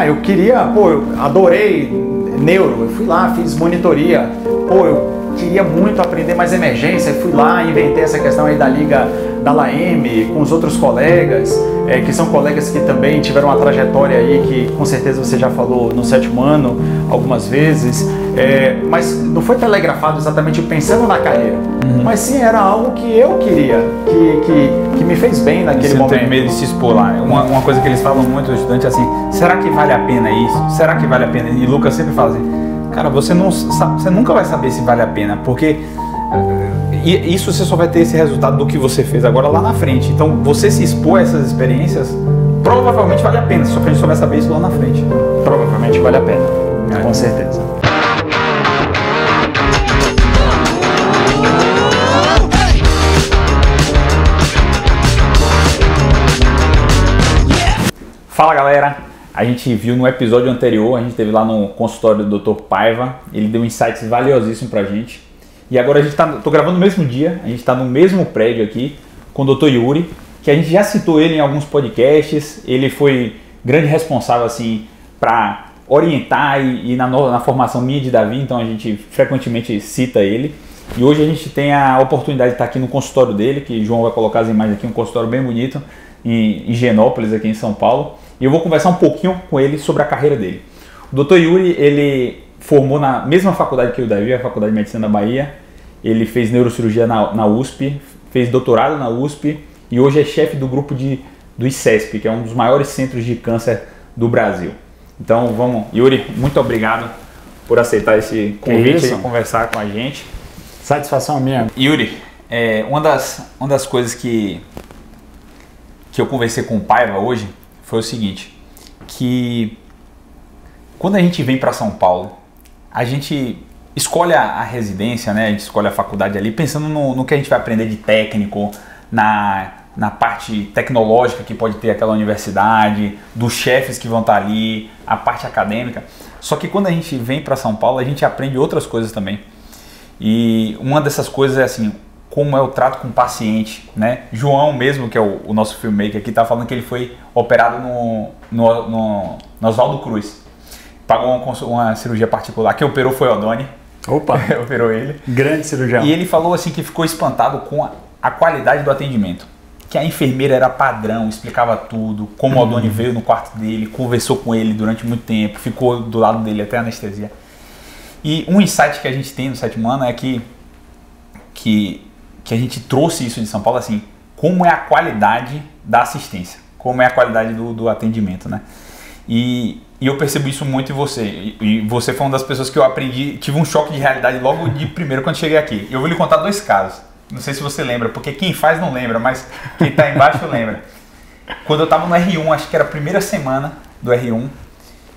eu queria, eu adorei neuro, eu fui lá, fiz monitoria, eu queria muito aprender mais emergência, fui lá, inventei essa questão aí da liga da LAEM, com os outros colegas, que são colegas que também tiveram uma trajetória aí que com certeza você já falou no 7º ano algumas vezes, mas não foi telegrafado exatamente pensando na carreira, mas sim era algo que eu queria, que me fez bem naquele momento. Você não tem medo de se expor lá. Uma coisa que eles falam muito, os estudantes, assim, será que vale a pena isso? Será que vale a pena? E Lucas sempre fala assim, cara, você nunca vai saber se vale a pena, porque isso você só vai ter esse resultado do que você fez agora lá na frente. Então, você se expor a essas experiências, provavelmente vale a pena, só que a gente só vai saber isso lá na frente. Provavelmente vale a pena, com certeza. Fala galera, a gente viu no episódio anterior, a gente esteve lá no consultório do Dr. Paiva, ele deu insights valiosíssimos pra gente. E agora tô gravando no mesmo dia, a gente está no mesmo prédio aqui com o Dr. Yuri, que a gente já citou ele em alguns podcasts, ele foi grande responsável assim para orientar e na formação minha e de Davi, então a gente frequentemente cita ele. E hoje a gente tem a oportunidade de estar aqui no consultório dele, que o João vai colocar as imagens aqui, um consultório bem bonito, em Higienópolis, aqui em São Paulo. E eu vou conversar um pouquinho com ele sobre a carreira dele. O Dr. Yuri, ele formou na mesma faculdade que o Davi, a Faculdade de Medicina da Bahia. Ele fez neurocirurgia na USP, fez doutorado na USP e hoje é chefe do grupo do ICESP, que é um dos maiores centros de câncer do Brasil. Então vamos, Yuri, muito obrigado por aceitar esse convite e conversar com a gente. Satisfação minha. Yuri, uma das coisas que eu conversei com o Paiva hoje foi o seguinte, que quando a gente vem para São Paulo, a gente escolhe a residência, né? A gente escolhe a faculdade ali pensando no que a gente vai aprender de técnico, na parte tecnológica que pode ter aquela universidade, dos chefes que vão estar ali, a parte acadêmica. Só que quando a gente vem para São Paulo, a gente aprende outras coisas também. E uma dessas coisas é assim, como é o trato com o paciente, né? João mesmo, que é o nosso filmmaker aqui, tá falando que ele foi operado no Oswaldo Cruz. Pagou uma cirurgia particular, quem operou foi o Odoni. Opa! Operou ele. Grande cirurgião. E ele falou assim que ficou espantado com a qualidade do atendimento. Que a enfermeira era padrão, explicava tudo, como o Odoni veio no quarto dele, conversou com ele durante muito tempo, ficou do lado dele até a anestesia. E um insight que a gente tem no 7º ano é que a gente trouxe isso de São Paulo, assim, como é a qualidade da assistência, como é a qualidade do atendimento, né? E eu percebo isso muito em você. E você foi uma das pessoas que eu aprendi, tive um choque de realidade logo de primeiro quando cheguei aqui. Eu vou lhe contar 2 casos. Não sei se você lembra, porque quem faz não lembra, mas quem está embaixo lembra. Quando eu estava no R1, acho que era a primeira semana do R1,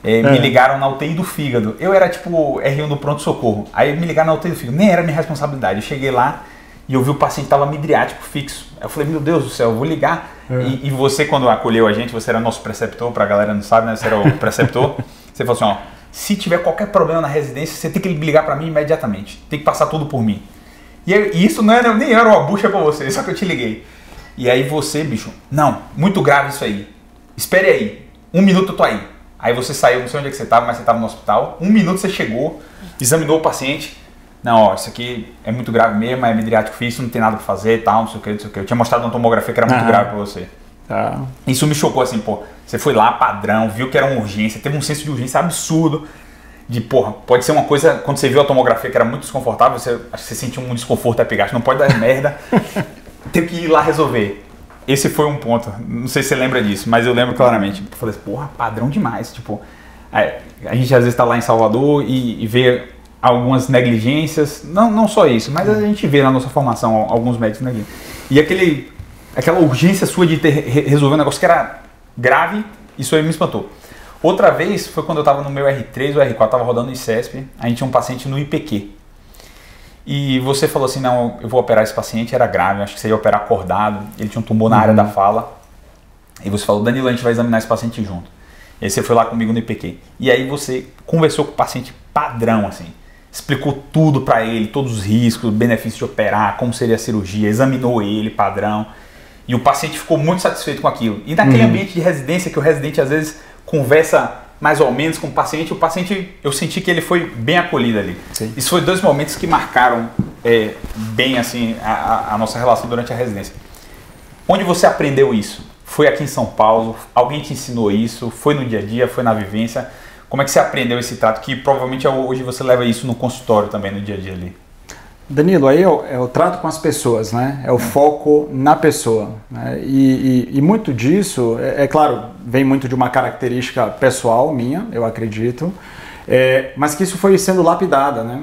me ligaram na UTI do fígado. Eu era tipo R1 do pronto-socorro. Aí me ligaram na UTI do fígado, nem era minha responsabilidade. Eu cheguei lá e eu vi o paciente estava midriático fixo. Eu falei, meu Deus do céu, eu vou ligar. E você, quando acolheu a gente, você era nosso preceptor, pra galera não sabe, né? Você era o preceptor. Você falou assim, ó, se tiver qualquer problema na residência, você tem que ligar pra mim imediatamente. Tem que passar tudo por mim. E isso nem era uma bucha pra você, só que eu te liguei. E aí você, bicho, não, muito grave isso aí. Espere aí, 1 minuto eu tô aí. Aí você saiu, não sei onde é que você estava, mas você estava no hospital. 1 minuto você chegou, examinou o paciente. Não, ó, isso aqui é muito grave mesmo, é midriático fixo, não tem nada para fazer e tal, não sei o que, não sei o que. Eu tinha mostrado uma tomografia que era muito grave para você. Tá. Isso me chocou assim, pô. Você foi lá, padrão, viu que era uma urgência, teve um senso de urgência absurdo. De, porra, pode ser uma coisa, quando você viu a tomografia que era muito desconfortável, acho que você sentiu um desconforto epigástrico, não pode dar merda. Teve que ir lá resolver. Esse foi um ponto, não sei se você lembra disso, mas eu lembro claramente. Eu falei assim, porra, padrão demais. Tipo, a gente às vezes está lá em Salvador e vê algumas negligências, não só isso, mas a gente vê na nossa formação alguns médicos negligentes. E aquela urgência sua de resolver um negócio que era grave, isso aí me espantou. Outra vez foi quando eu estava no meu R3 ou R4, estava rodando no ICESP, a gente tinha um paciente no IPQ. E você falou assim, não, eu vou operar esse paciente, era grave, acho que você ia operar acordado, ele tinha um tumor na área da fala. E você falou, Danilo, a gente vai examinar esse paciente junto. E aí você foi lá comigo no IPQ. E aí você conversou com o paciente padrão, assim, explicou tudo para ele, todos os riscos, benefícios de operar, como seria a cirurgia, examinou ele, padrão. E o paciente ficou muito satisfeito com aquilo. E naquele ambiente de residência, que o residente às vezes conversa mais ou menos com o paciente eu senti que ele foi bem acolhido ali. Sim. Isso foi 2 momentos que marcaram bem assim a nossa relação durante a residência. Onde você aprendeu isso? Foi aqui em São Paulo? Alguém te ensinou isso? Foi no dia a dia? Foi na vivência? Como é que você aprendeu esse trato? Que provavelmente hoje você leva isso no consultório também, no dia a dia ali. Danilo, aí é o trato com as pessoas, né? É o foco na pessoa, né? E muito disso, claro, vem muito de uma característica pessoal minha, eu acredito, mas que isso foi sendo lapidada, né?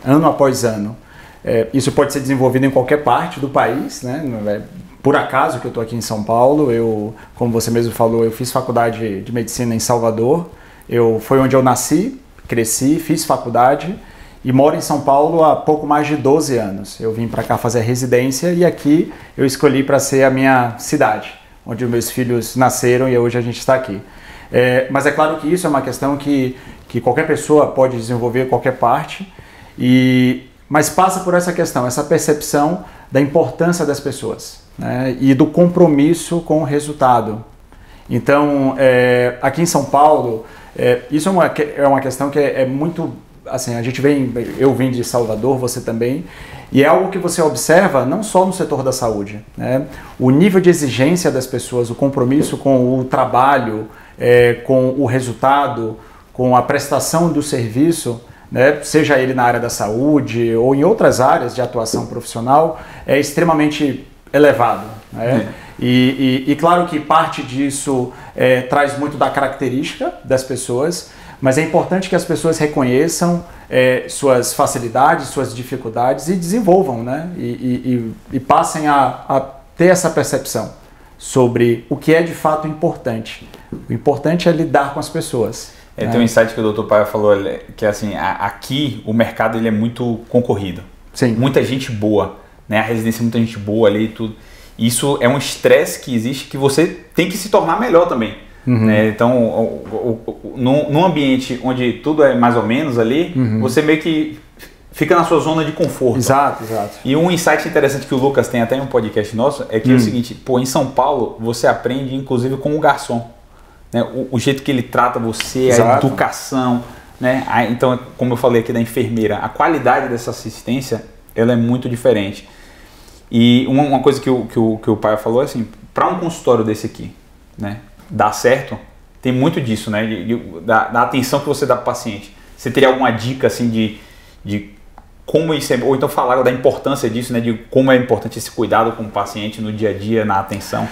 Ano após ano. Isso pode ser desenvolvido em qualquer parte do país, né? Por acaso que eu estou aqui em São Paulo, como você mesmo falou, eu fiz faculdade de medicina em Salvador, foi onde eu nasci, cresci, fiz faculdade e moro em São Paulo há pouco mais de 12 anos. Eu vim para cá fazer residência e aqui eu escolhi para ser a minha cidade, onde os meus filhos nasceram e hoje a gente está aqui. Mas é claro que isso é uma questão que qualquer pessoa pode desenvolver em qualquer parte, mas passa por essa questão, essa percepção da importância das pessoas, né, e do compromisso com o resultado. Então, aqui em São Paulo, isso é uma questão que é muito, assim, eu vim de Salvador, você também, e é algo que você observa não só no setor da saúde, né, o nível de exigência das pessoas, o compromisso com o trabalho, com o resultado, com a prestação do serviço, né, seja ele na área da saúde ou em outras áreas de atuação profissional, é extremamente elevado, né? E claro que parte disso traz muito da característica das pessoas, mas é importante que as pessoas reconheçam suas facilidades, suas dificuldades e desenvolvam, né? E passem a ter essa percepção sobre o que é de fato importante. O importante é lidar com as pessoas. Tem um insight que o Dr. Paiva falou, que assim, aqui o mercado ele é muito concorrido. Sim. Muita gente boa, né? A residência é muita gente boa ali e tudo. Isso é um estresse que existe que você tem que se tornar melhor também. Uhum. Né? Então, num ambiente onde tudo é mais ou menos ali, você meio que fica na sua zona de conforto. Exato. E um insight interessante que o Lucas tem até em um podcast nosso é que é o seguinte, em São Paulo você aprende inclusive com o garçom. Né? O jeito que ele trata você, Exato. a educação, né? Então, como eu falei aqui da enfermeira, a qualidade dessa assistência ela é muito diferente. E uma coisa que o pai falou é assim, para um consultório desse aqui, né, dar certo, tem muito disso, né, da atenção que você dá para o paciente. Você teria alguma dica assim de como isso é, ou então falar da importância disso, né, de como é importante esse cuidado com o paciente no dia a dia, na atenção?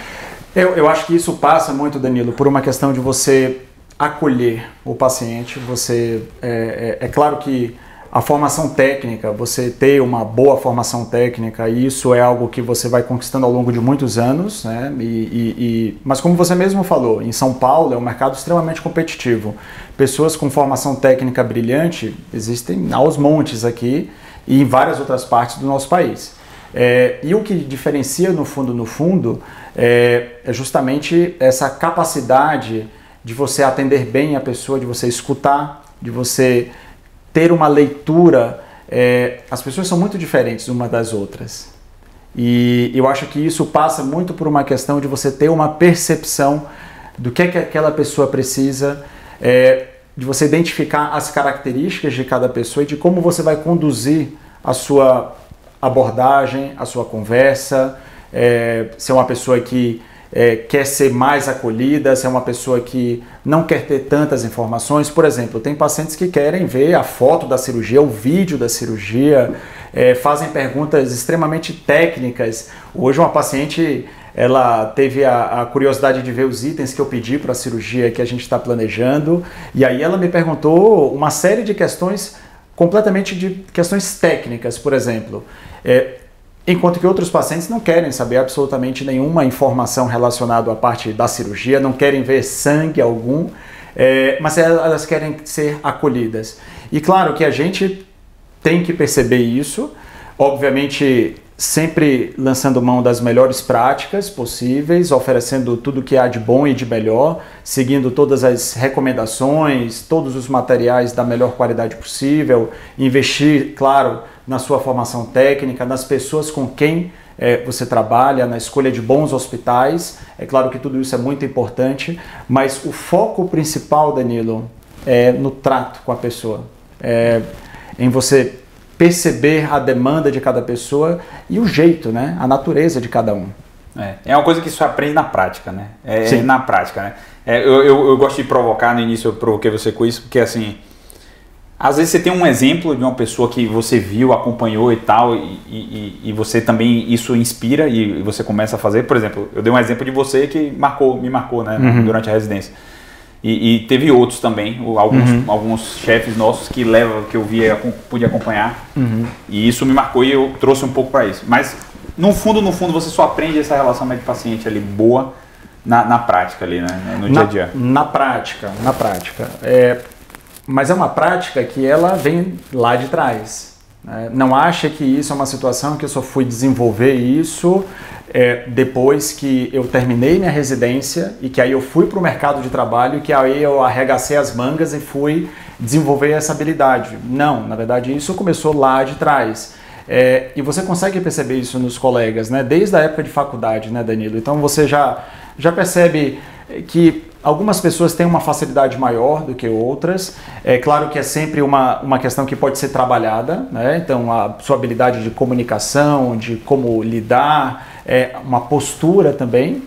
Eu acho que isso passa muito, Danilo, por uma questão de você acolher o paciente. É claro que a formação técnica, você ter uma boa formação técnica, isso é algo que você vai conquistando ao longo de muitos anos, né? Mas como você mesmo falou, em São Paulo é um mercado extremamente competitivo. Pessoas com formação técnica brilhante existem aos montes aqui e em várias outras partes do nosso país. E o que diferencia no fundo, é justamente essa capacidade de você atender bem a pessoa, de você escutar, de você ter uma leitura. As pessoas são muito diferentes umas das outras. E eu acho que isso passa muito por uma questão de você ter uma percepção do que aquela pessoa precisa, de você identificar as características de cada pessoa e de como você vai conduzir a sua abordagem, a sua conversa, se é uma pessoa que quer ser mais acolhida, se é uma pessoa que não quer ter tantas informações. Por exemplo, tem pacientes que querem ver a foto da cirurgia, o vídeo da cirurgia, fazem perguntas extremamente técnicas. Hoje uma paciente, ela teve a curiosidade de ver os itens que eu pedi para a cirurgia que a gente está planejando, e aí ela me perguntou uma série de questões, completamente de questões técnicas, por exemplo. Enquanto que outros pacientes não querem saber absolutamente nenhuma informação relacionada à parte da cirurgia, não querem ver sangue algum, mas elas querem ser acolhidas. E claro que a gente tem que perceber isso, obviamente sempre lançando mão das melhores práticas possíveis, oferecendo tudo que há de bom e de melhor, seguindo todas as recomendações, todos os materiais da melhor qualidade possível, investir, claro, na sua formação técnica, nas pessoas com quem você trabalha, na escolha de bons hospitais. É claro que tudo isso é muito importante, mas o foco principal, Danilo, é no trato com a pessoa, em você perceber a demanda de cada pessoa e o jeito, né? A natureza de cada um. É uma coisa que isso aprende na prática, né? Sim. Na prática, né? Eu gosto de provocar, no início eu provoquei você com isso, porque assim, às vezes você tem um exemplo de uma pessoa que você viu, acompanhou e tal, e você também, isso inspira e você começa a fazer. Por exemplo, eu dei um exemplo de você que me marcou, né? Durante a residência. E teve outros também, alguns chefes nossos que eu pude acompanhar, e isso me marcou e eu trouxe um pouco para isso. Mas no fundo você só aprende essa relação médico-paciente ali boa na prática ali, né? No dia a dia. Na prática. Mas é uma prática que ela vem lá de trás, né? Não acha que isso é uma situação que eu só fui desenvolver isso depois que eu terminei minha residência e que aí eu fui para o mercado de trabalho e que aí eu arregacei as mangas e fui desenvolver essa habilidade. Não, na verdade isso começou lá de trás. E você consegue perceber isso nos colegas, né? Desde a época de faculdade, né, Danilo? Então você já percebe que algumas pessoas têm uma facilidade maior do que outras. É claro que é sempre uma questão que pode ser trabalhada, né? Então a sua habilidade de comunicação, de como lidar, uma postura também.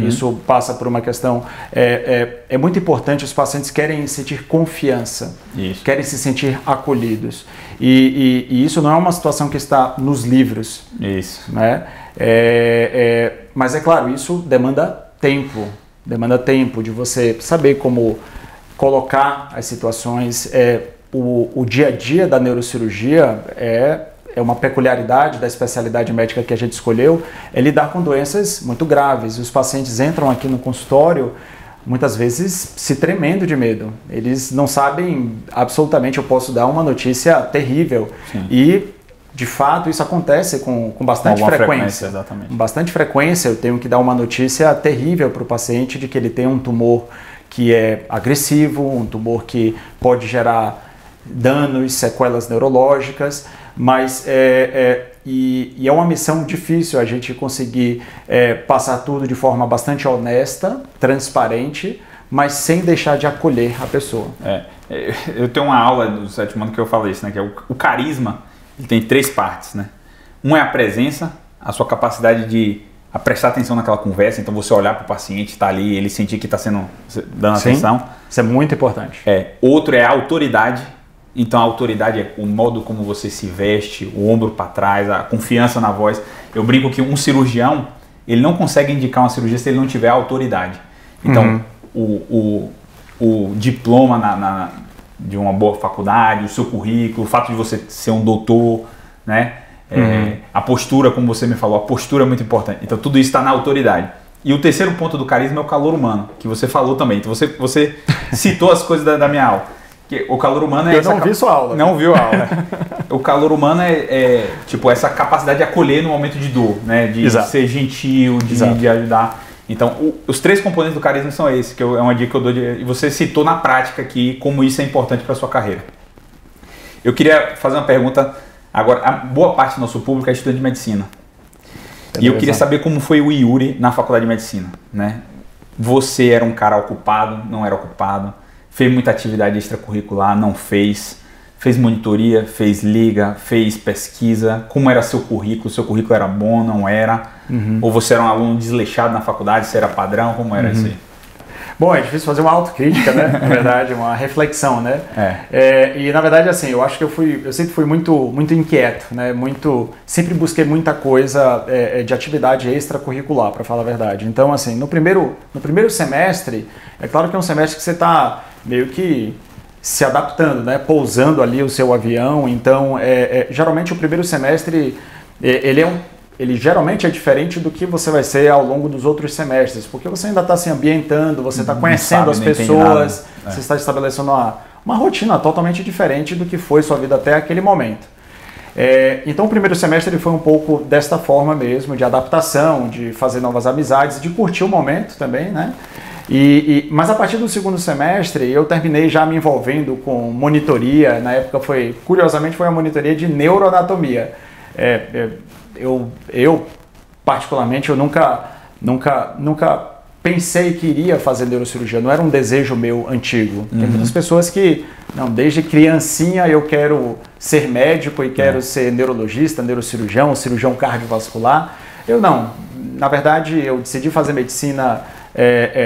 Isso passa por uma questão, é muito importante, os pacientes querem sentir confiança, querem se sentir acolhidos. E isso não é uma situação que está nos livros. Isso. Né? Mas é claro, isso demanda tempo de você saber como colocar as situações. O dia a dia da neurocirurgia é uma peculiaridade da especialidade médica que a gente escolheu, é lidar com doenças muito graves. Os pacientes entram aqui no consultório, muitas vezes se tremendo de medo. Eles não sabem absolutamente, eu posso dar uma notícia terrível. Sim. E, de fato, isso acontece com bastante frequência. Exatamente. Com bastante frequência eu tenho que dar uma notícia terrível para o paciente de que ele tem um tumor que é agressivo, um tumor que pode gerar danos, sequelas neurológicas, mas é uma missão difícil a gente conseguir passar tudo de forma bastante honesta, transparente, mas sem deixar de acolher a pessoa. Eu tenho uma aula do sétimo ano que eu falo isso, né, que é o carisma, ele tem 3 partes, né? Um é a presença, a sua capacidade de prestar atenção naquela conversa, então você olhar para o paciente, estar ali, ele sentir que está dando atenção. Isso é muito importante. Outro é a autoridade. Então a autoridade é o modo como você se veste, o ombro para trás, a confiança na voz. Eu brinco que um cirurgião, ele não consegue indicar uma cirurgia se ele não tiver autoridade. Então o diploma de uma boa faculdade, o seu currículo, o fato de você ser um doutor, né? A postura, como você me falou, a postura é muito importante. Então tudo isso está na autoridade. E o terceiro ponto do carisma é o calor humano, que você falou também. Então você citou as coisas da minha aula. O calor humano é... Eu não vi sua aula. Não viu a aula. O calor humano é tipo essa capacidade de acolher no momento de dor, né? De ser gentil, de ajudar. Então, os 3 componentes do carisma são esses, que é uma dica que eu dou. E você citou na prática aqui como isso é importante para a sua carreira. Eu queria fazer uma pergunta. Agora, a boa parte do nosso público é estudante de medicina. E eu queria saber como foi o Yuri na faculdade de medicina, né? Você era um cara ocupado, não era ocupado? Fez muita atividade extracurricular, não fez? Fez monitoria, fez liga, fez pesquisa? Como era seu currículo? Seu currículo era bom, não era? Ou você era um aluno desleixado na faculdade, você era padrão? Como era isso aí? Bom, é difícil fazer uma autocrítica, né? Na verdade, uma reflexão, né? E na verdade, assim, eu acho que eu sempre fui muito inquieto, né? Sempre busquei muita coisa de atividade extracurricular, para falar a verdade. Então, assim, no primeiro semestre, é claro que é um semestre que você está meio que se adaptando, né? Pousando ali o seu avião. Então, geralmente o primeiro semestre, ele geralmente é diferente do que você vai ser ao longo dos outros semestres, porque você ainda está se ambientando, você está conhecendo as pessoas, você está estabelecendo uma rotina totalmente diferente do que foi sua vida até aquele momento. Então o primeiro semestre ele foi um pouco desta forma mesmo, de adaptação, de fazer novas amizades, de curtir o momento também, né? Mas a partir do segundo semestre eu terminei já me envolvendo com monitoria. Na época curiosamente foi a monitoria de neuroanatomia. Eu particularmente, eu nunca pensei que iria fazer neurocirurgia, não era um desejo meu antigo. Tem muitas pessoas que, não, desde criancinha eu quero ser médico e quero ser neurologista, neurocirurgião, cirurgião cardiovascular. Eu não. Na verdade, eu decidi fazer medicina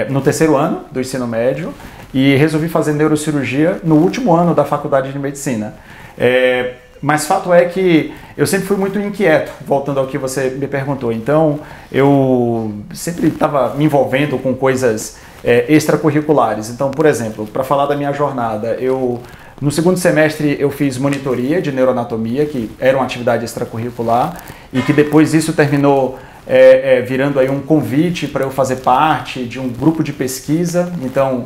no terceiro ano do ensino médio e resolvi fazer neurocirurgia no último ano da faculdade de medicina. Mas fato é que eu sempre fui muito inquieto, voltando ao que você me perguntou. Então, eu sempre estava me envolvendo com coisas extracurriculares. Então, por exemplo, para falar da minha jornada, no segundo semestre eu fiz monitoria de neuroanatomia, que era uma atividade extracurricular, e que depois isso terminou virando aí um convite para eu fazer parte de um grupo de pesquisa. Então,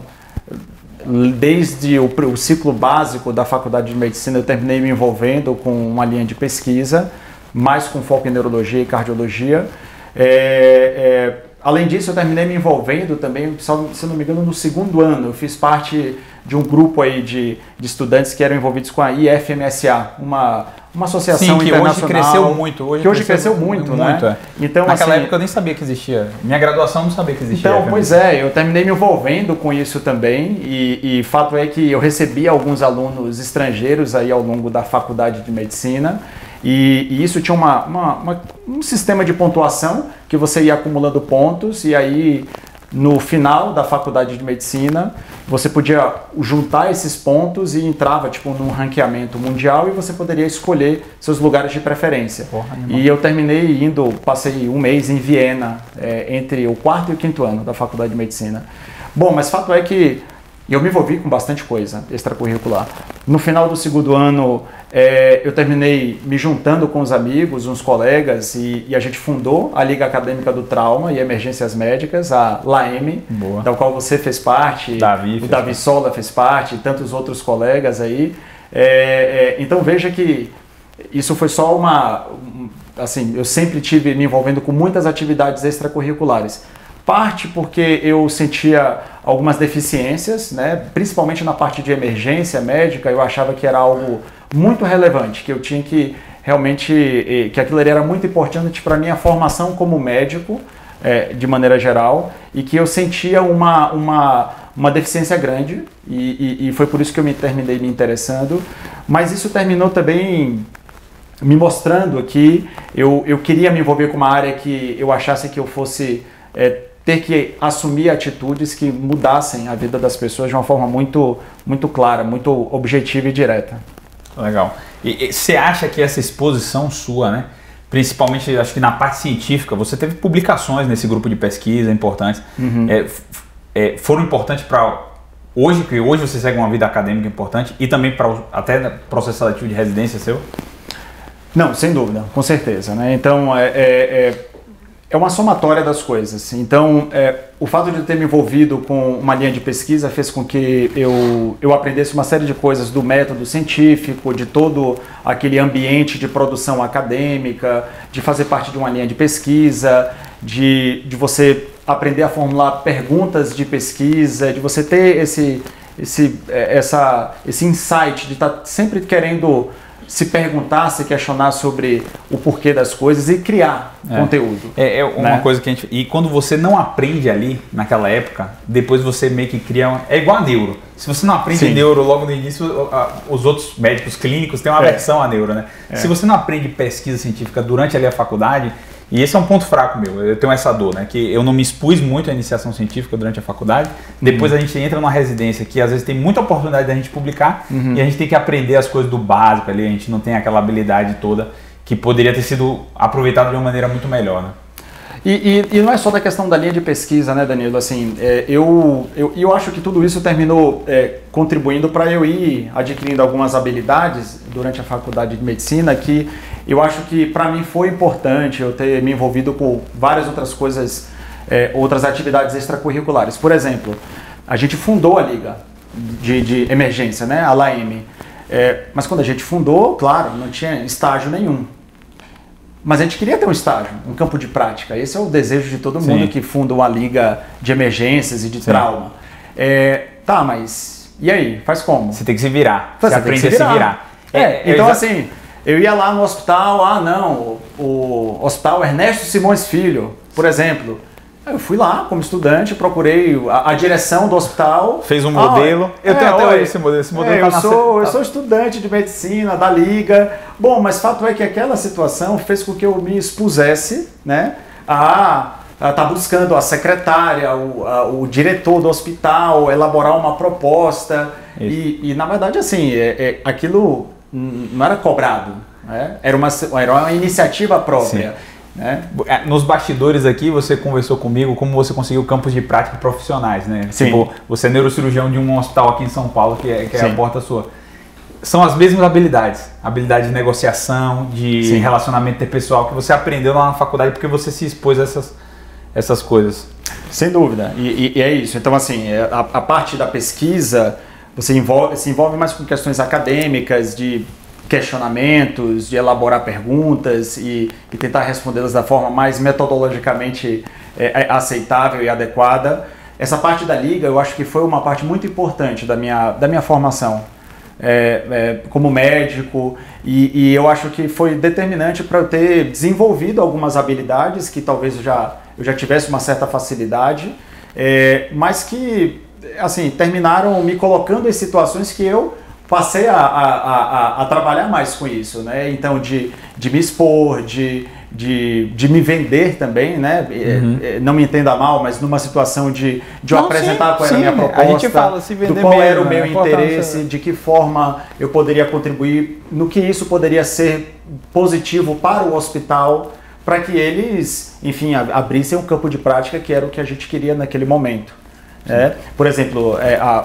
desde o ciclo básico da faculdade de medicina, eu terminei me envolvendo com uma linha de pesquisa, mais com foco em neurologia e cardiologia. Além disso, eu terminei me envolvendo também, se não me engano, no segundo ano. Eu fiz parte de um grupo aí de estudantes que eram envolvidos com a IFMSA, uma associação internacional. Que hoje cresceu muito. Hoje cresceu muito, né? Então, naquela época eu nem sabia que existia. Minha graduação não sabia que existia. Então, pois eu terminei me envolvendo com isso também e fato é que eu recebi alguns alunos estrangeiros aí ao longo da faculdade de medicina e isso tinha um sistema de pontuação que você ia acumulando pontos e aí no final da faculdade de medicina você podia juntar esses pontos e entrava tipo num ranqueamento mundial e você poderia escolher seus lugares de preferência. E eu terminei passei um mês em Viena, entre o quarto e o quinto ano da faculdade de medicina. Bom, mas fato é que eu me envolvi com bastante coisa extracurricular. No final do segundo ano, eu terminei me juntando com os amigos, uns colegas, e a gente fundou a Liga Acadêmica do Trauma e Emergências Médicas, a LAEME, da qual você fez parte, o Davi Sola fez parte, e tantos outros colegas aí. Então veja que isso foi só assim, eu sempre tive me envolvendo com muitas atividades extracurriculares. Parte porque eu sentia algumas deficiências, né? Principalmente na parte de emergência médica, eu achava que era algo muito relevante, que eu tinha que realmente, que aquilo era muito importante para a minha formação como médico, de maneira geral, e que eu sentia uma deficiência grande, e foi por isso que eu terminei me interessando, mas isso terminou também me mostrando que eu queria me envolver com uma área que eu achasse que eu fosse ter que assumir atitudes que mudassem a vida das pessoas de uma forma muito, muito clara, muito objetiva e direta. Legal. E você acha que essa exposição sua, né, principalmente acho que na parte científica, você teve publicações nesse grupo de pesquisa importantes, foram importantes para hoje, que hoje você segue uma vida acadêmica importante e também para até processo seletivo de residência seu? Não, sem dúvida, com certeza, né? Então, é uma somatória das coisas. Então, o fato de eu ter me envolvido com uma linha de pesquisa fez com que eu aprendesse uma série de coisas do método científico, de todo aquele ambiente de produção acadêmica, de fazer parte de uma linha de pesquisa, de você aprender a formular perguntas de pesquisa, de você ter esse insight de estar sempre querendo se perguntar, se questionar sobre o porquê das coisas e criar conteúdo. É uma coisa que a gente... E quando você não aprende ali, naquela época, depois você meio que cria... É igual a neuro. Se você não aprende neuro logo no início, os outros médicos clínicos têm uma aversão à neuro, né? Se você não aprende pesquisa científica durante ali a faculdade, e esse é um ponto fraco meu, eu tenho essa dor, né? Que eu não me expus muito à iniciação científica durante a faculdade. Depois a gente entra numa residência que às vezes tem muita oportunidade da gente publicar e a gente tem que aprender as coisas do básico ali, a gente não tem aquela habilidade toda que poderia ter sido aproveitada de uma maneira muito melhor, né? E não é só da questão da linha de pesquisa, né, Danilo? Assim, eu acho que tudo isso terminou contribuindo para eu ir adquirindo algumas habilidades durante a faculdade de medicina que eu acho que para mim foi importante eu ter me envolvido com várias outras coisas, outras atividades extracurriculares. Por exemplo, a gente fundou a Liga de Emergência, né, a LAEME. Mas quando a gente fundou, claro, não tinha estágio nenhum. Mas a gente queria ter um estágio, um campo de prática. Esse é o desejo de todo mundo que funda uma liga de emergências e de trauma. Tá, mas e aí? Faz como? Você tem que se virar. Você aprende a se virar. Então assim, eu ia lá no hospital, não, o Hospital Ernesto Simões Filho, por exemplo. Eu fui lá como estudante, procurei a direção do hospital. Fez um modelo. Eu tenho até hoje esse modelo. Esse modelo eu sou estudante de medicina da Liga. Bom, mas fato é que aquela situação fez com que eu me expusesse, né, tá buscando a secretária, o diretor do hospital, elaborar uma proposta. E na verdade, assim, aquilo não era cobrado, né? Era uma iniciativa própria. Sim. Né? Nos bastidores aqui, você conversou comigo como você conseguiu campos de prática profissionais, né? Sim. Tipo, você é neurocirurgião de um hospital aqui em São Paulo, que é a porta sua. São as mesmas habilidades. Habilidade de negociação, de Sim. relacionamento interpessoal que você aprendeu lá na faculdade porque você se expôs a essas coisas. Sem dúvida. E é isso. Então, assim, a parte da pesquisa, você se envolve mais com questões acadêmicas, de questionamentos, de elaborar perguntas e tentar respondê-las da forma mais metodologicamente aceitável e adequada. Essa parte da Liga, eu acho que foi uma parte muito importante da minha formação como médico e eu acho que foi determinante para eu ter desenvolvido algumas habilidades que talvez eu já tivesse uma certa facilidade, mas que assim, terminaram me colocando em situações que eu passei a trabalhar mais com isso, né? Então, de me expor, de me vender também, né? Não me entenda mal, mas numa situação de eu apresentar qual era a minha proposta, a gente fala, se vender do qual mesmo, era o meu interesse, de que forma eu poderia contribuir, no que isso poderia ser positivo para o hospital, para que eles, enfim, abrissem um campo de prática que era o que a gente queria naquele momento. Por exemplo,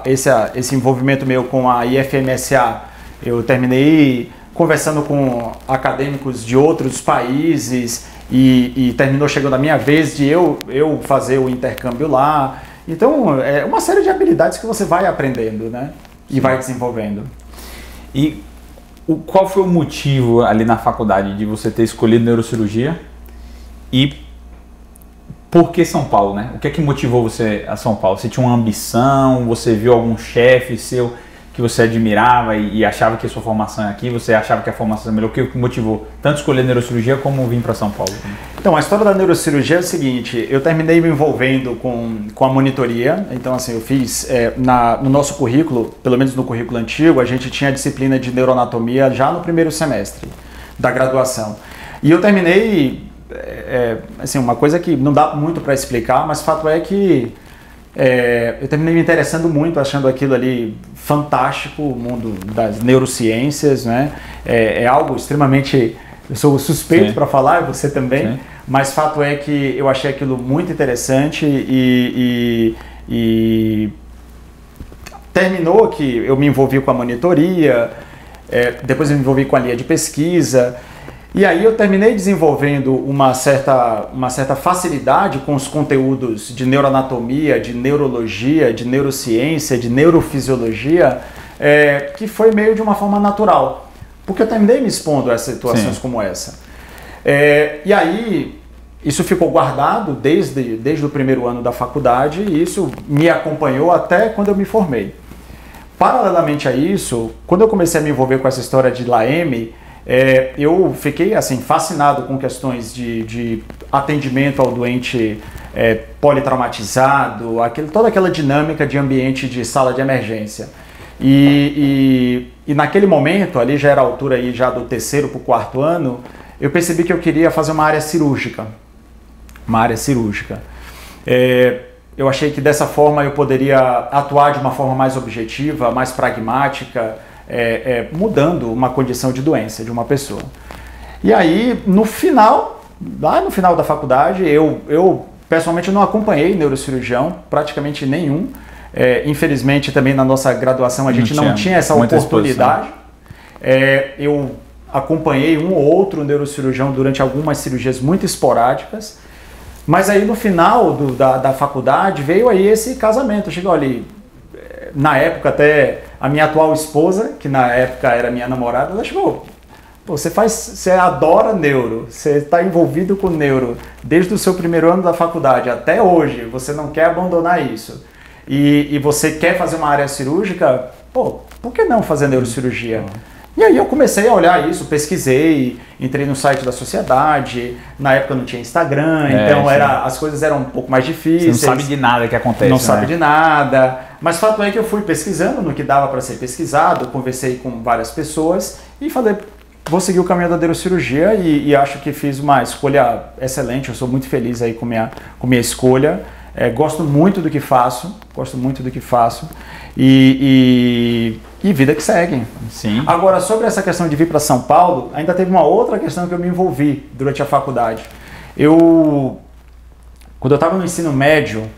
esse envolvimento meu com a IFMSA, eu terminei conversando com acadêmicos de outros países e terminou chegando a minha vez de eu fazer o intercâmbio lá. Então, é uma série de habilidades que você vai aprendendo, né? E vai desenvolvendo. E qual foi o motivo ali na faculdade de você ter escolhido neurocirurgia e por que São Paulo, né? O que é que motivou você a São Paulo? Você tinha uma ambição? Você viu algum chefe seu que você admirava e achava que a sua formação é aqui? Você achava que a formação é melhor? O que motivou tanto escolher neurocirurgia como vir para São Paulo? Então, a história da neurocirurgia é o seguinte, eu terminei me envolvendo com a monitoria. Então, assim, eu fiz no nosso currículo, pelo menos no currículo antigo, a gente tinha a disciplina de neuroanatomia já no primeiro semestre da graduação. E eu terminei... assim, uma coisa que não dá muito para explicar, mas fato é que eu terminei me interessando muito, achando aquilo ali fantástico, o mundo das neurociências, né? É algo extremamente... Eu sou suspeito para falar, você também, Sim. Mas fato é que eu achei aquilo muito interessante e terminou que eu me envolvi com a monitoria, depois eu me envolvi com a linha de pesquisa. E aí eu terminei desenvolvendo uma certa facilidade com os conteúdos de neuroanatomia, de neurologia, de neurociência, de neurofisiologia, que foi meio de uma forma natural, porque eu terminei me expondo a situações Sim. como essa. E aí isso ficou guardado desde o primeiro ano da faculdade e isso me acompanhou até quando eu me formei. Paralelamente a isso, quando eu comecei a me envolver com essa história de LAEME, eu fiquei assim, fascinado com questões de atendimento ao doente politraumatizado, toda aquela dinâmica de ambiente de sala de emergência. E naquele momento, ali já era a altura aí, já do terceiro para o quarto ano, eu percebi que eu queria fazer uma área cirúrgica. Eu achei que dessa forma eu poderia atuar de uma forma mais objetiva, mais pragmática, mudando uma condição de doença de uma pessoa. E aí, lá no final da faculdade, eu pessoalmente não acompanhei neurocirurgião, praticamente nenhum. Infelizmente, também na nossa graduação a gente não tinha essa oportunidade. Eu acompanhei um ou outro neurocirurgião durante algumas cirurgias muito esporádicas, mas aí no final da faculdade veio aí esse casamento. Chegou ali, na época até a minha atual esposa, que na época era minha namorada, ela chegou, você adora neuro, você está envolvido com neuro desde o seu primeiro ano da faculdade até hoje, você não quer abandonar isso e você quer fazer uma área cirúrgica, por que não fazer neurocirurgia? E aí eu comecei a olhar isso, pesquisei, entrei no site da sociedade, na época não tinha Instagram, então as coisas eram um pouco mais difíceis. Você não sabe de nada que acontece, Não sabe de nada, mas fato é que eu fui pesquisando no que dava para ser pesquisado, conversei com várias pessoas e falei, vou seguir o caminho da neurocirurgia e acho que fiz uma escolha excelente, eu sou muito feliz aí com minha escolha. Gosto muito do que faço, e vida que segue. Sim. Agora, sobre essa questão de vir para São Paulo, ainda teve uma outra questão que eu me envolvi durante a faculdade. Quando eu estava no ensino médio,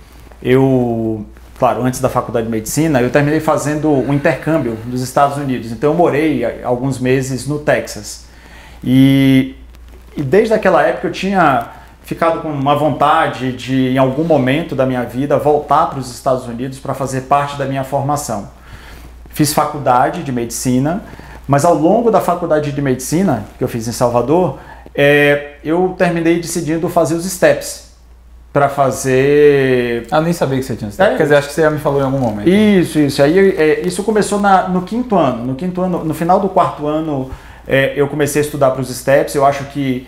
claro, antes da faculdade de medicina, eu terminei fazendo um intercâmbio nos Estados Unidos. Então eu morei alguns meses no Texas. E desde aquela época eu tinha ficado com uma vontade de, em algum momento da minha vida, voltar para os Estados Unidos para fazer parte da minha formação. Fiz faculdade de medicina, mas ao longo da faculdade de medicina, que eu fiz em Salvador, eu terminei decidindo fazer os STEPS, para fazer... Eu nem sabia que você tinha STEPS, quer dizer, acho que você já me falou em algum momento. Isso. Aí, isso começou no quinto ano. No final do quarto ano, eu comecei a estudar para os STEPS. Eu acho que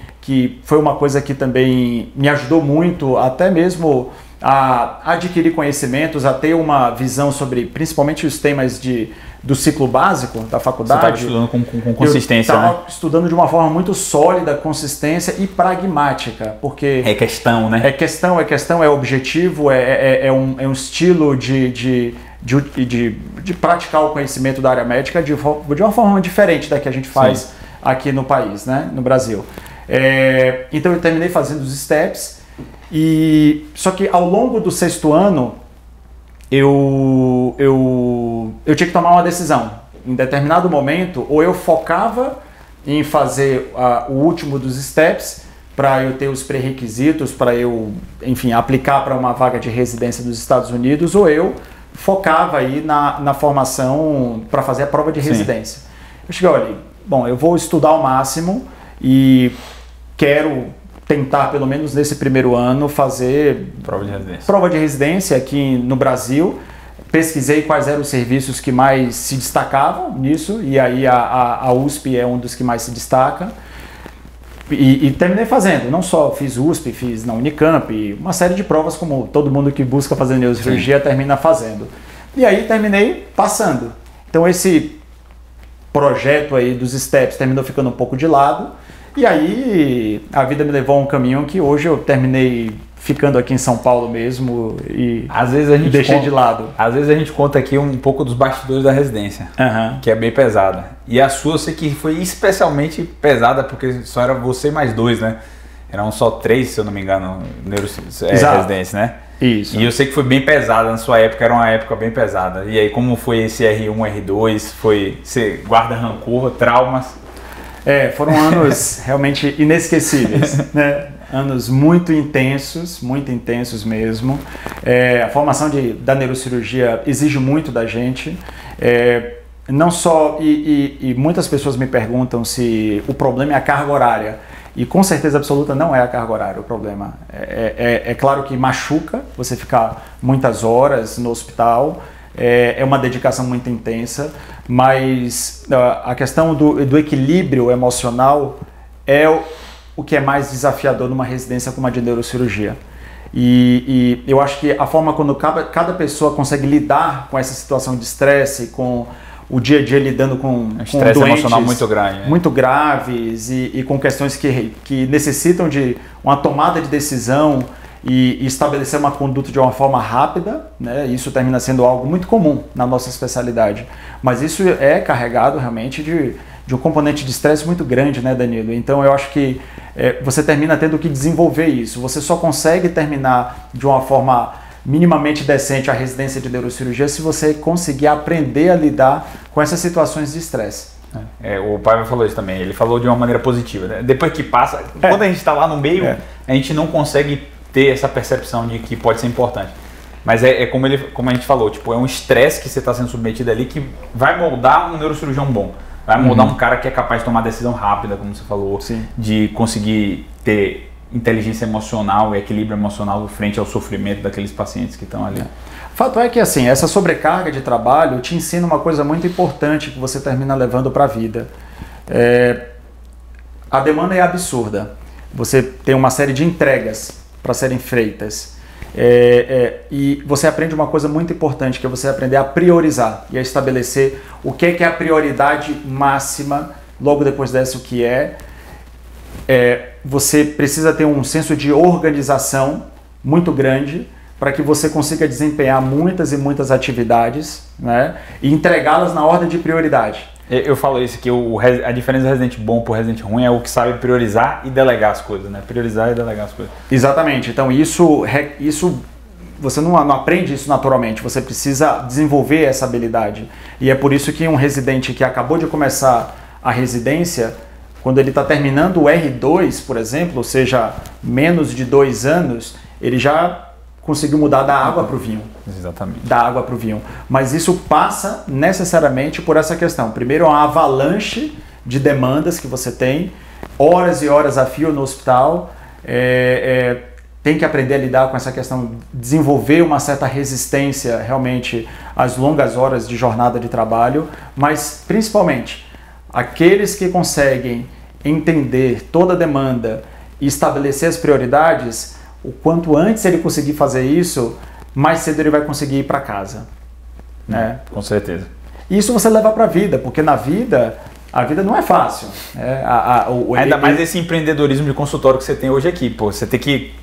foi uma coisa que também me ajudou muito, até mesmo a adquirir conhecimentos, a ter uma visão sobre, principalmente os temas do ciclo básico da faculdade. Você estava estudando com consistência, né? Eu estava estudando de uma forma muito sólida, consistência e pragmática, porque... É questão, né? É questão, é objetivo, é um estilo de praticar o conhecimento da área médica de uma forma diferente da que a gente faz aqui no país, né? No Brasil. Então eu terminei fazendo os STEPS, só que ao longo do sexto ano eu tinha que tomar uma decisão. Em determinado momento, ou eu focava em fazer o último dos STEPS para eu ter os pré-requisitos, para eu, enfim, aplicar para uma vaga de residência dos Estados Unidos, ou eu focava aí na formação para fazer a prova de residência. Eu cheguei, olha, bom, eu vou estudar ao máximo e quero tentar, pelo menos nesse primeiro ano, fazer prova de residência aqui no Brasil. Pesquisei quais eram os serviços que mais se destacavam nisso, e aí a USP é um dos que mais se destaca. E terminei fazendo, não só fiz USP, fiz na Unicamp, uma série de provas como todo mundo que busca fazer neurocirurgia termina fazendo. E aí terminei passando. Então esse projeto aí dos STEPS terminou ficando um pouco de lado. E aí a vida me levou a um caminho que hoje eu terminei ficando aqui em São Paulo mesmo e às vezes a gente deixei de lado. Às vezes a gente conta aqui um pouco dos bastidores da residência, que é bem pesada. E a sua eu sei que foi especialmente pesada porque só era você mais 2, né? Eram só 3, se eu não me engano, residência, né? Isso. E eu sei que foi bem pesada, na sua época era uma época bem pesada. E aí como foi esse R1, R2? Você guarda rancor, traumas? Foram anos realmente inesquecíveis, né? Anos muito intensos mesmo. A formação da neurocirurgia exige muito da gente. Não só, e muitas pessoas me perguntam se o problema é a carga horária. E com certeza absoluta não é a carga horária o problema. É claro que machuca você ficar muitas horas no hospital. É uma dedicação muito intensa, mas a questão do equilíbrio emocional é o que é mais desafiador numa residência como a de neurocirurgia. E eu acho que a forma quando cada pessoa consegue lidar com essa situação de estresse, com o dia a dia lidando com estresse doentes emocional muito grande, muito graves e com questões que necessitam de uma tomada de decisão e estabelecer uma conduta de uma forma rápida, né? Isso termina sendo algo muito comum na nossa especialidade. Mas isso é carregado realmente de um componente de estresse muito grande, né, Danilo? Então eu acho que você termina tendo que desenvolver isso. Você só consegue terminar de uma forma minimamente decente a residência de neurocirurgia se você conseguir aprender a lidar com essas situações de estresse. O Paiva falou isso também, ele falou de uma maneira positiva, né? Depois que passa, quando a gente está lá no meio, a gente não consegue ter essa percepção de que pode ser importante. Mas como a gente falou, tipo, é um estresse que você está sendo submetido ali que vai moldar um neurocirurgião bom. Vai moldar um cara que é capaz de tomar decisão rápida, como você falou, de conseguir ter inteligência emocional e equilíbrio emocional frente ao sofrimento daqueles pacientes que estão ali. Fato é que assim, essa sobrecarga de trabalho te ensina uma coisa muito importante que você termina levando para a vida. A demanda é absurda. Você tem uma série de entregas para serem feitas. E você aprende uma coisa muito importante, que é você aprender a priorizar e a estabelecer o que é a prioridade máxima, logo depois dessa o que você precisa ter um senso de organização muito grande para que você consiga desempenhar muitas e muitas atividades, né, e entregá-las na ordem de prioridade. Eu falo isso, que a diferença do residente bom para o residente ruim é o que sabe priorizar e delegar as coisas, né? Priorizar e delegar as coisas. Exatamente. Então isso você não aprende isso naturalmente, você precisa desenvolver essa habilidade. E é por isso que um residente que acabou de começar a residência, quando ele está terminando o R2, por exemplo, ou seja, menos de 2 anos, ele já conseguiu mudar da água para o vinho. Exatamente. Da água para o vinho. Mas isso passa necessariamente por essa questão. Primeiro, uma avalanche de demandas que você tem, horas e horas a fio no hospital, tem que aprender a lidar com essa questão, desenvolver uma certa resistência realmente às longas horas de jornada de trabalho, mas principalmente aqueles que conseguem entender toda a demanda e estabelecer as prioridades, o quanto antes ele conseguir fazer isso, mais cedo ele vai conseguir ir para casa. Né? Com certeza. E isso você leva para a vida, porque na vida, a vida não é fácil. Ainda mais esse empreendedorismo de consultório que você tem hoje aqui. Pô, você tem que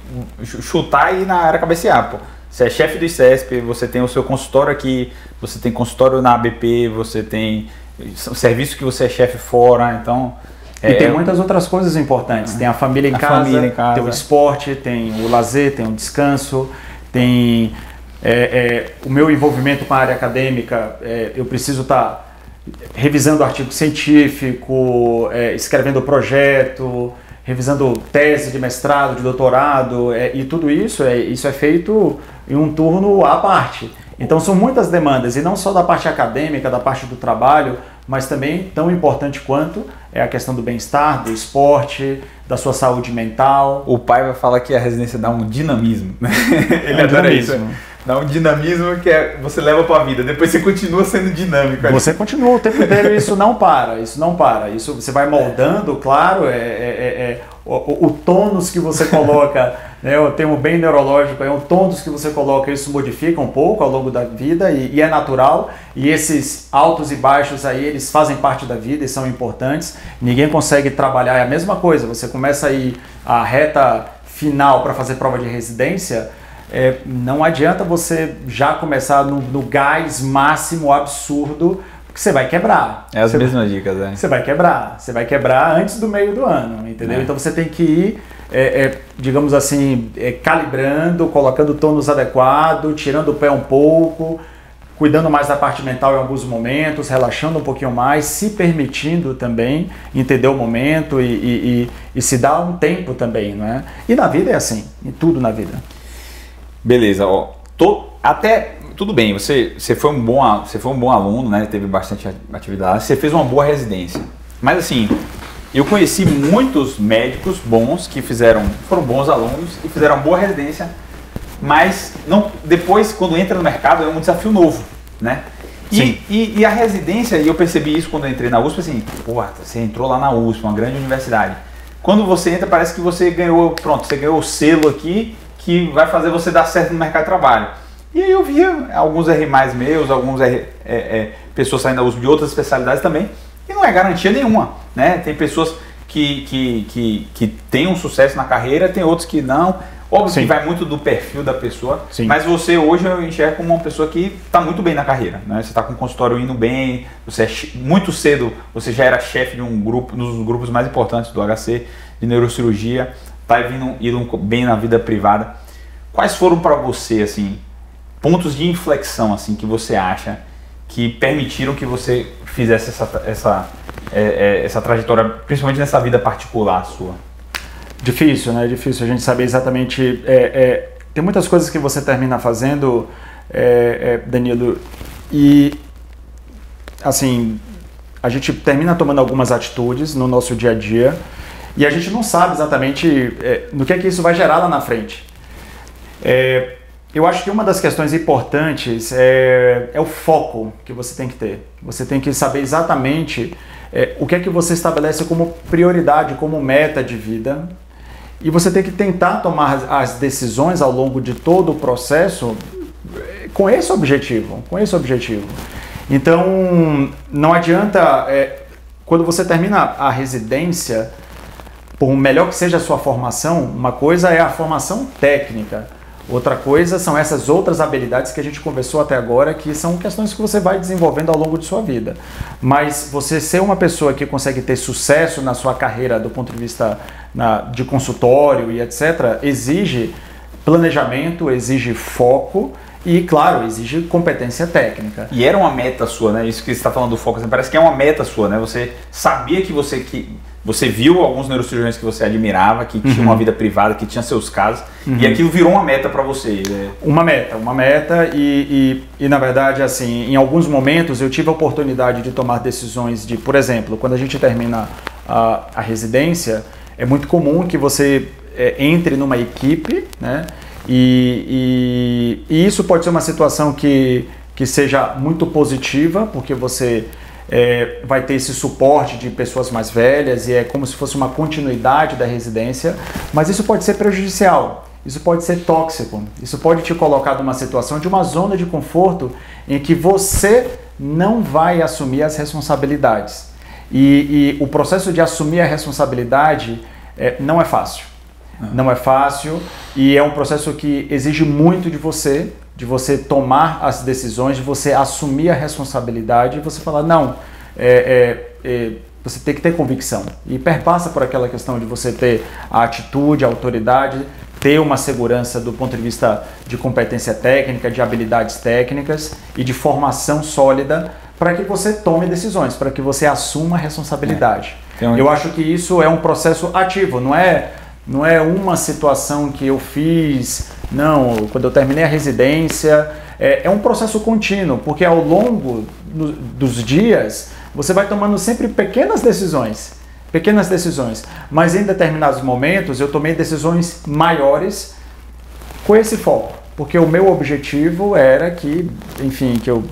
chutar e na área cabecear. Pô. Você é chefe do ICESP, você tem o seu consultório aqui, você tem consultório na ABP, você tem serviço que você é chefe fora, então... E tem muitas outras coisas importantes. Tem a família em casa, tem o esporte, tem o lazer, tem o descanso, tem o meu envolvimento com a área acadêmica. Eu preciso estar revisando artigo científico, escrevendo projeto, revisando tese de mestrado, de doutorado, e tudo isso é feito em um turno à parte. Então são muitas demandas, e não só da parte acadêmica, da parte do trabalho, mas também tão importante quanto é a questão do bem-estar, do esporte, da sua saúde mental. O pai vai falar que a residência dá um dinamismo. Ele adora isso. Dá um dinamismo que você leva para a vida. Depois você continua sendo dinâmico. Você continua o tempo inteiro, isso não para. Isso você vai moldando, claro, o tônus que você coloca, né, o termo bem neurológico, o tônus que você coloca, isso modifica um pouco ao longo da vida e é natural. E esses altos e baixos aí, eles fazem parte da vida e são importantes. Ninguém consegue trabalhar, é a mesma coisa. Você começa aí a reta final para fazer prova de residência, não adianta você já começar no gás máximo absurdo, porque você vai quebrar. É as mesmas dicas, né? Você vai quebrar antes do meio do ano, entendeu? Então você tem que ir, digamos assim, calibrando, colocando o tônus adequado, tirando o pé um pouco, cuidando mais da parte mental em alguns momentos, relaxando um pouquinho mais, se permitindo também entender o momento e se dar um tempo também, não é? E na vida é assim, em tudo na vida. Beleza, ó. Tudo bem, você foi um bom aluno, né? Teve bastante atividade, você fez uma boa residência. Mas assim, eu conheci muitos médicos bons que foram bons alunos e fizeram uma boa residência, mas depois, quando entra no mercado, é um desafio novo, né? E a residência, e eu percebi isso quando eu entrei na USP, assim, você entrou lá na USP, uma grande universidade. Quando você entra, parece que você ganhou o selo aqui, que vai fazer você dar certo no mercado de trabalho. E aí eu via alguns R+ meus, alguns pessoas saindo da USP de outras especialidades também, e não é garantia nenhuma, né? Tem pessoas que têm um sucesso na carreira, tem outros que não. Óbvio que vai muito do perfil da pessoa, mas você hoje eu enxergo como uma pessoa que está muito bem na carreira, né? Você está com o consultório indo bem, muito cedo você já era chefe de um grupo, dos grupos mais importantes do HC, de neurocirurgia, está indo bem na vida privada. Quais foram para você, assim, pontos de inflexão, assim, que você acha que permitiram que você fizesse essa trajetória, principalmente nessa vida particular sua? Difícil, né? Difícil a gente saber exatamente. Tem muitas coisas que você termina fazendo, Danilo, e assim, a gente termina tomando algumas atitudes no nosso dia a dia e a gente não sabe exatamente no que é que isso vai gerar lá na frente. Eu acho que uma das questões importantes é o foco que você tem que ter. Você tem que saber exatamente o que é que você estabelece como prioridade, como meta de vida. E você tem que tentar tomar as decisões ao longo de todo o processo com esse objetivo. Então, não adianta, quando você termina a residência, por melhor que seja a sua formação, uma coisa é a formação técnica, outra coisa são essas outras habilidades que a gente conversou até agora, que são questões que você vai desenvolvendo ao longo de sua vida. Mas você ser uma pessoa que consegue ter sucesso na sua carreira do ponto de vista de consultório e etc., exige planejamento, exige foco e, claro, exige competência técnica. E era uma meta sua, né? Isso que você está falando do foco, parece que é uma meta sua, né? Você sabia que você viu alguns neurocirurgiões que você admirava, que tinham uma vida privada, que tinha seus casos, e aquilo virou uma meta para você. Né? Uma meta e na verdade, assim, em alguns momentos eu tive a oportunidade de tomar decisões de, por exemplo, quando a gente termina a residência, é muito comum que você entre numa equipe, né? E isso pode ser uma situação que seja muito positiva, porque você vai ter esse suporte de pessoas mais velhas e é como se fosse uma continuidade da residência, mas isso pode ser prejudicial, isso pode ser tóxico, isso pode te colocar numa situação de uma zona de conforto em que você não vai assumir as responsabilidades. E o processo de assumir a responsabilidade não é fácil. Não é fácil e é um processo que exige muito de você tomar as decisões, de você assumir a responsabilidade e você falar, não, você tem que ter convicção. E perpassa por aquela questão de você ter a atitude, a autoridade, ter uma segurança do ponto de vista de competência técnica, de habilidades técnicas e de formação sólida para que você tome decisões, para que você assuma a responsabilidade. Eu acho que isso é um processo ativo, não é uma situação que eu fiz, não, quando eu terminei a residência, é um processo contínuo, porque ao longo dos dias você vai tomando sempre pequenas decisões, mas em determinados momentos eu tomei decisões maiores com esse foco, porque o meu objetivo era que, enfim, que eu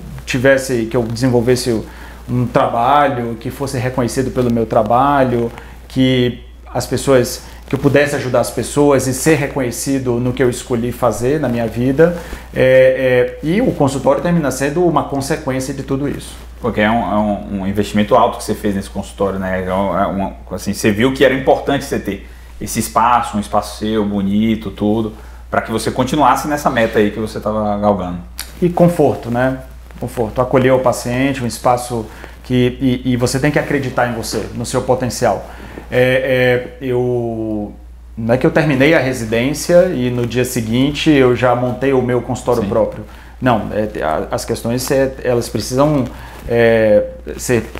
desenvolvesse um trabalho, que fosse reconhecido pelo meu trabalho, que eu pudesse ajudar as pessoas e ser reconhecido no que eu escolhi fazer na minha vida, e o consultório termina sendo uma consequência de tudo isso. Porque é um investimento alto que você fez nesse consultório, né? Assim, você viu que era importante você ter esse espaço, um espaço seu, bonito, tudo, para que você continuasse nessa meta aí que você estava galgando. E conforto, né? Conforto, acolher o paciente, um espaço e você tem que acreditar em você, no seu potencial. Não é que eu terminei a residência e no dia seguinte eu já montei o meu consultório próprio. Não, as questões elas precisam ser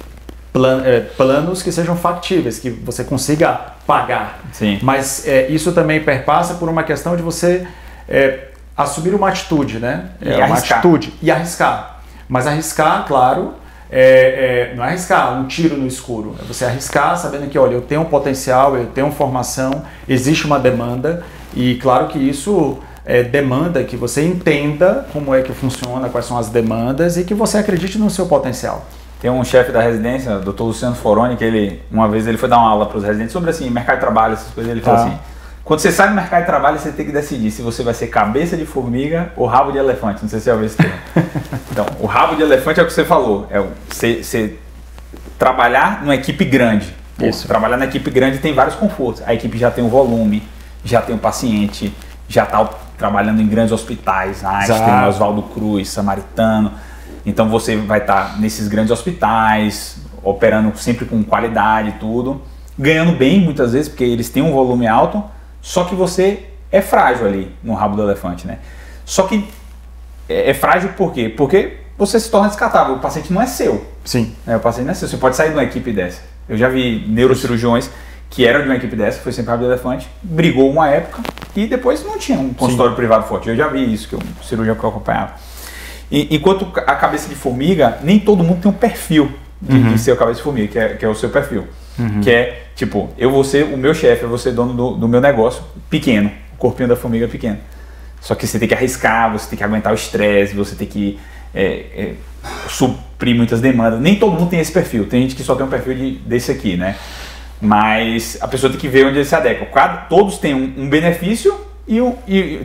planos que sejam factíveis, que você consiga pagar. Sim. Mas isso também perpassa por uma questão de você assumir uma atitude, né? E arriscar. Mas arriscar, claro, não é arriscar um tiro no escuro, é você arriscar sabendo que, olha, eu tenho um potencial, eu tenho formação, existe uma demanda e claro que isso demanda que você entenda como é que funciona, quais são as demandas e que você acredite no seu potencial. Tem um chefe da residência, o Dr. Luciano Foroni, que uma vez ele foi dar uma aula para os residentes sobre assim, mercado de trabalho, essas coisas, ele falou assim, quando você sai do mercado de trabalho, você tem que decidir se você vai ser cabeça de formiga ou rabo de elefante. Não sei se você já ouviu esse termo. Então, o rabo de elefante é o que você falou. Você trabalhar numa equipe grande. Isso. Trabalhar na equipe grande tem vários confortos. A equipe já tem um volume, já tem um paciente, já está trabalhando em grandes hospitais. Einstein, Oswaldo Cruz, Samaritano. Então, você vai estar nesses grandes hospitais, operando sempre com qualidade e tudo. Ganhando bem, muitas vezes, porque eles têm um volume alto. Só que você é frágil ali no rabo do elefante, né? Só que é frágil por quê? Porque você se torna descartável, o paciente não é seu. Sim. O paciente não é seu, você pode sair de uma equipe dessa. Eu já vi neurocirurgiões que eram de uma equipe dessa, foi sempre rabo do elefante, brigou uma época e depois não tinha um consultório privado forte. Eu já vi isso, que o cirurgião que eu acompanhava. Enquanto a cabeça de formiga, nem todo mundo tem um perfil de ser a cabeça de formiga, que é o seu perfil. Que é, tipo, eu vou ser o meu chefe, eu vou ser dono do meu negócio pequeno, o corpinho da formiga pequeno. Só que você tem que arriscar, você tem que aguentar o estresse, você tem que suprir muitas demandas. Nem todo mundo tem esse perfil, tem gente que só tem um perfil desse aqui, né? Mas a pessoa tem que ver onde ele se adequa. Todos têm um benefício e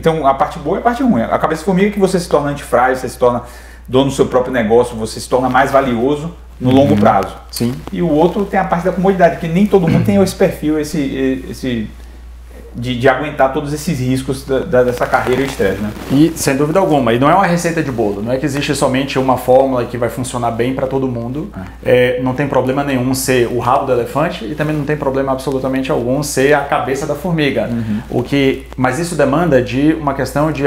tem a parte boa e a parte ruim. A cabeça de formiga é que você se torna antifrágil, você se torna dono do seu próprio negócio, você se torna mais valioso no longo prazo. Sim. E o outro tem a parte da comodidade, porque nem todo mundo tem esse perfil, de aguentar todos esses riscos dessa carreira e estresse, né? E sem dúvida alguma, e não é uma receita de bolo, não é que existe somente uma fórmula que vai funcionar bem para todo mundo. Não tem problema nenhum ser o rabo do elefante e também não tem problema absolutamente algum ser a cabeça da formiga. Mas isso demanda de uma questão de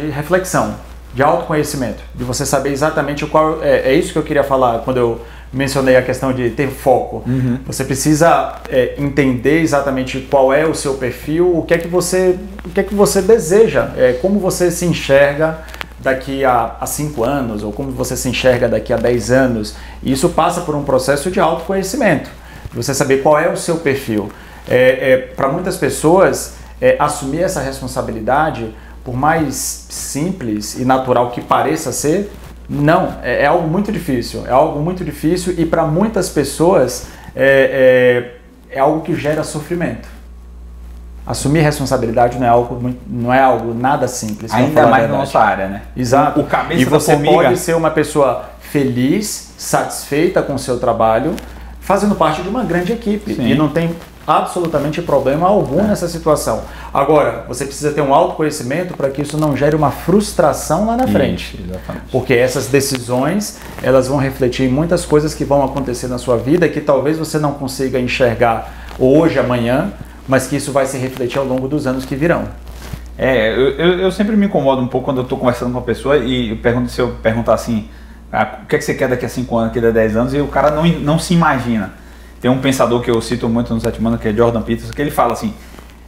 reflexão, de autoconhecimento, de você saber exatamente qual é isso que eu queria falar quando eu mencionei a questão de ter foco. Você precisa entender exatamente qual é o seu perfil, o que é que você deseja, como você se enxerga daqui a 5 anos, ou como você se enxerga daqui a 10 anos. E isso passa por um processo de autoconhecimento, de você saber qual é o seu perfil. Para muitas pessoas, assumir essa responsabilidade, por mais simples e natural que pareça ser, não, é algo muito difícil, e para muitas pessoas é algo que gera sofrimento. Assumir responsabilidade não é algo nada simples. Ainda mais na nossa área, né? Exato. O cabeça e você da formiga pode ser uma pessoa feliz, satisfeita com o seu trabalho, fazendo parte de uma grande equipe. Sim. E não tem absolutamente problema algum nessa situação. Agora, você precisa ter um autoconhecimento para que isso não gere uma frustração lá na frente. Exatamente. Porque essas decisões, elas vão refletir em muitas coisas que vão acontecer na sua vida que talvez você não consiga enxergar hoje, amanhã, mas que isso vai se refletir ao longo dos anos que virão. Eu sempre me incomodo um pouco quando eu estou conversando com uma pessoa e se eu perguntar assim, o que é que você quer daqui a 5 anos, daqui a 10 anos, e o cara não se imagina. Tem um pensador que eu cito muito no Sétimo Ano, que é Jordan Peterson, que ele fala assim,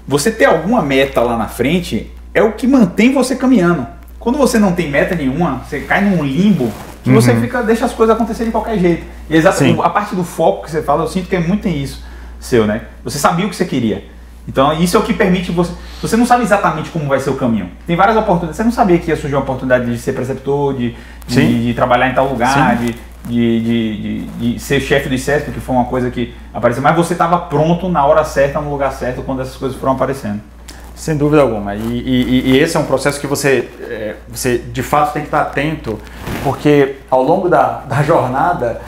você ter alguma meta lá na frente é o que mantém você caminhando. Quando você não tem meta nenhuma, você cai num limbo que você deixa as coisas acontecerem de qualquer jeito. E exatamente a parte do foco que você fala, eu sinto que é muito em isso seu, né? Você sabia o que você queria. Então isso é o que permite você... Você não sabe exatamente como vai ser o caminho. Tem várias oportunidades. Você não sabia que ia surgir uma oportunidade de ser preceptor, de trabalhar em tal lugar, de ser chefe do ICESP, que foi uma coisa que apareceu. Mas você estava pronto na hora certa, no lugar certo, quando essas coisas foram aparecendo. Sem dúvida alguma. E esse é um processo que você de fato tem que estar atento, porque ao longo da jornada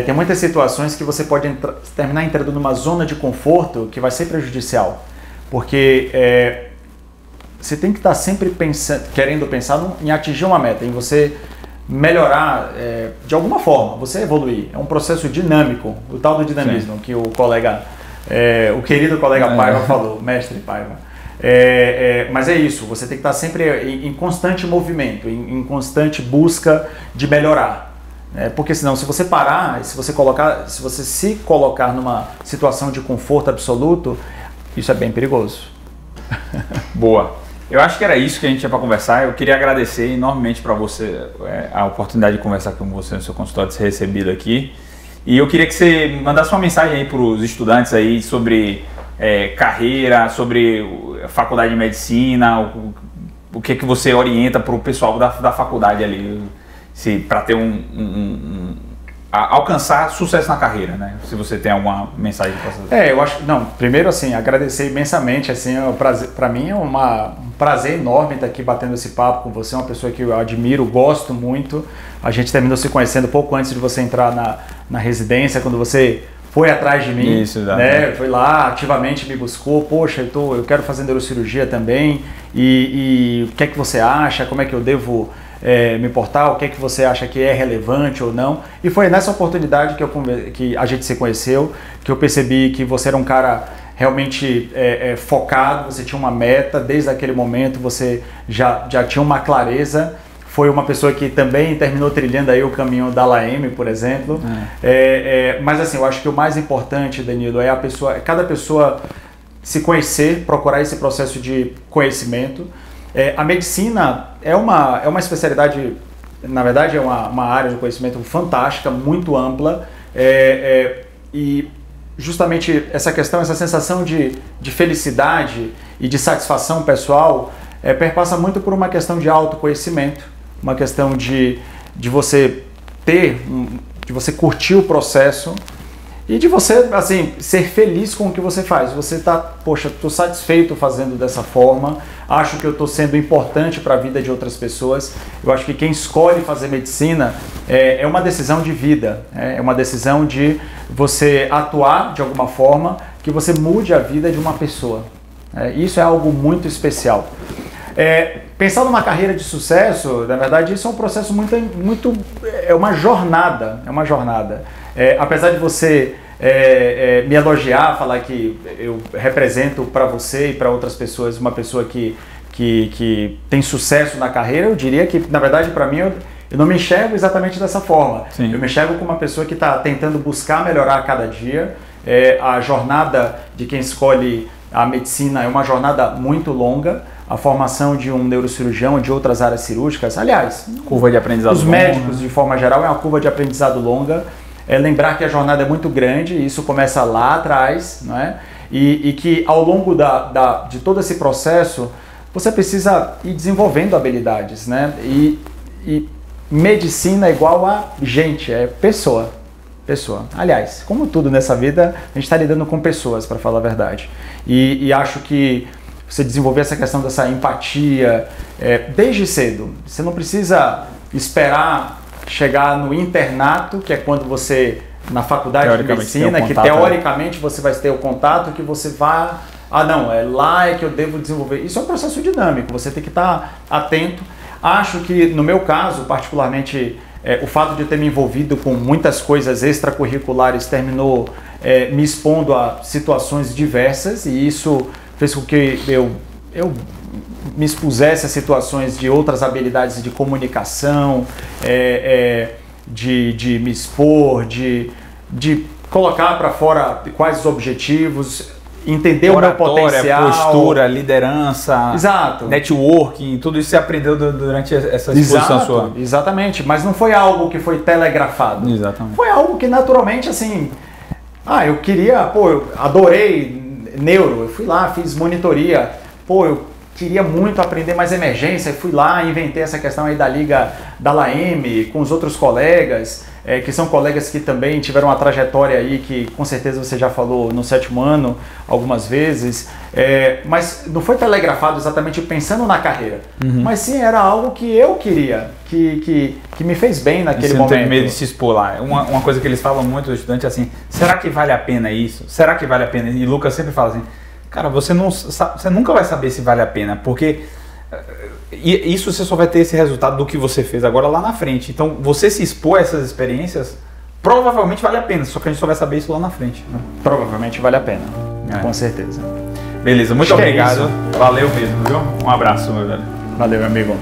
tem muitas situações que você pode terminar entrando numa zona de conforto que vai ser prejudicial. Porque você tem que estar sempre querendo pensar em atingir uma meta, em você melhorar de alguma forma, você evoluir. É um processo dinâmico, o tal do dinamismo que o querido colega Paiva falou, mestre Paiva. Mas é isso, você tem que estar sempre em constante movimento, em constante busca de melhorar. Porque senão, se você parar, se você se colocar numa situação de conforto absoluto, isso é bem perigoso. Boa. Eu acho que era isso que a gente tinha para conversar. Eu queria agradecer enormemente para você a oportunidade de conversar com você no seu consultório, de ser recebido aqui. E eu queria que você mandasse uma mensagem aí para os estudantes aí sobre carreira, sobre faculdade de medicina, o que você orienta para o pessoal da faculdade ali, para ter alcançar sucesso na carreira, né? Se você tem alguma mensagem para fazer. Eu acho, primeiro assim, agradecer imensamente, assim, para mim é um prazer enorme estar aqui batendo esse papo com você, uma pessoa que eu admiro, gosto muito. A gente terminou se conhecendo pouco antes de você entrar na residência, quando você foi atrás de mim, isso, né? Foi lá, ativamente me buscou, poxa, eu quero fazer neurocirurgia também, e o que é que você acha, como é que eu devo me portar, o que é que você acha que é relevante ou não. E foi nessa oportunidade que a gente se conheceu, que eu percebi que você era um cara realmente focado, você tinha uma meta, desde aquele momento você já tinha uma clareza. Foi uma pessoa que também terminou trilhando aí o caminho da LAM, por exemplo. Mas assim, eu acho que o mais importante, Danilo, cada pessoa se conhecer, procurar esse processo de conhecimento. A medicina é uma especialidade, na verdade é uma área de conhecimento fantástica, muito ampla, e justamente essa questão, essa sensação de felicidade e de satisfação pessoal, perpassa muito por uma questão de autoconhecimento, uma questão de você de você curtir o processo e de você, assim, ser feliz com o que você faz. Você tá, poxa, estou satisfeito fazendo dessa forma, acho que eu estou sendo importante para a vida de outras pessoas. Eu acho que quem escolhe fazer medicina é uma decisão de vida, é uma decisão de você atuar de alguma forma que você mude a vida de uma pessoa. Isso é algo muito especial. Pensar numa carreira de sucesso, na verdade, isso é um processo é uma jornada, apesar de você me elogiar, falar que eu represento para você e para outras pessoas uma pessoa que tem sucesso na carreira, eu diria que, na verdade, para mim, eu não me enxergo exatamente dessa forma. Sim. Eu me enxergo como uma pessoa que está tentando buscar melhorar a cada dia. A jornada de quem escolhe a medicina é uma jornada muito longa. A formação de um neurocirurgião de outras áreas cirúrgicas, aliás, curva de aprendizado os médicos de forma geral é uma curva de aprendizado longa. Lembrar que a jornada é muito grande, e isso começa lá atrás, não é? E que ao longo de todo esse processo você precisa ir desenvolvendo habilidades, né? E medicina é igual a gente, é pessoa. Aliás, como tudo nessa vida, a gente está lidando com pessoas, para falar a verdade. E acho que você desenvolver essa questão dessa empatia desde cedo. Você não precisa esperar chegar no internato, que é quando você, na faculdade de medicina, que teoricamente você vai ter o contato, que você vai... não, é lá que eu devo desenvolver. Isso é um processo dinâmico, você tem que estar atento. Acho que, no meu caso, particularmente, o fato de eu ter me envolvido com muitas coisas extracurriculares terminou me expondo a situações diversas, e isso fez com que eu me expusesse a situações de outras habilidades de comunicação, de me expor, de colocar para fora quais os objetivos, entender oratória, o meu potencial. Postura, liderança, exato, networking, tudo isso você aprendeu durante essa exposição sua. Exatamente, mas não foi algo que foi telegrafado. Exatamente. Foi algo que naturalmente, assim, eu queria, eu adorei neuro, eu fui lá, fiz monitoria, eu queria muito aprender mais emergência, fui lá, inventei essa questão aí da liga da LAM com os outros colegas, que são colegas que também tiveram uma trajetória aí que com certeza você já falou no 7º ano algumas vezes, mas não foi telegrafado exatamente pensando na carreira, mas sim era algo que eu queria, que me fez bem naquele momento. Você não tem medo de se expor lá. Uma coisa que eles falam muito, os estudantes, é assim, será que vale a pena isso? Será que vale a pena? E Lucas sempre fala assim, cara, você nunca vai saber se vale a pena, porque isso você só vai ter esse resultado do que você fez agora lá na frente. Então, você se expor a essas experiências, provavelmente vale a pena, só que a gente só vai saber isso lá na frente. Né? Provavelmente vale a pena, com certeza. Beleza, muito obrigado. Valeu mesmo, viu? Um abraço, meu velho. Valeu, meu amigo.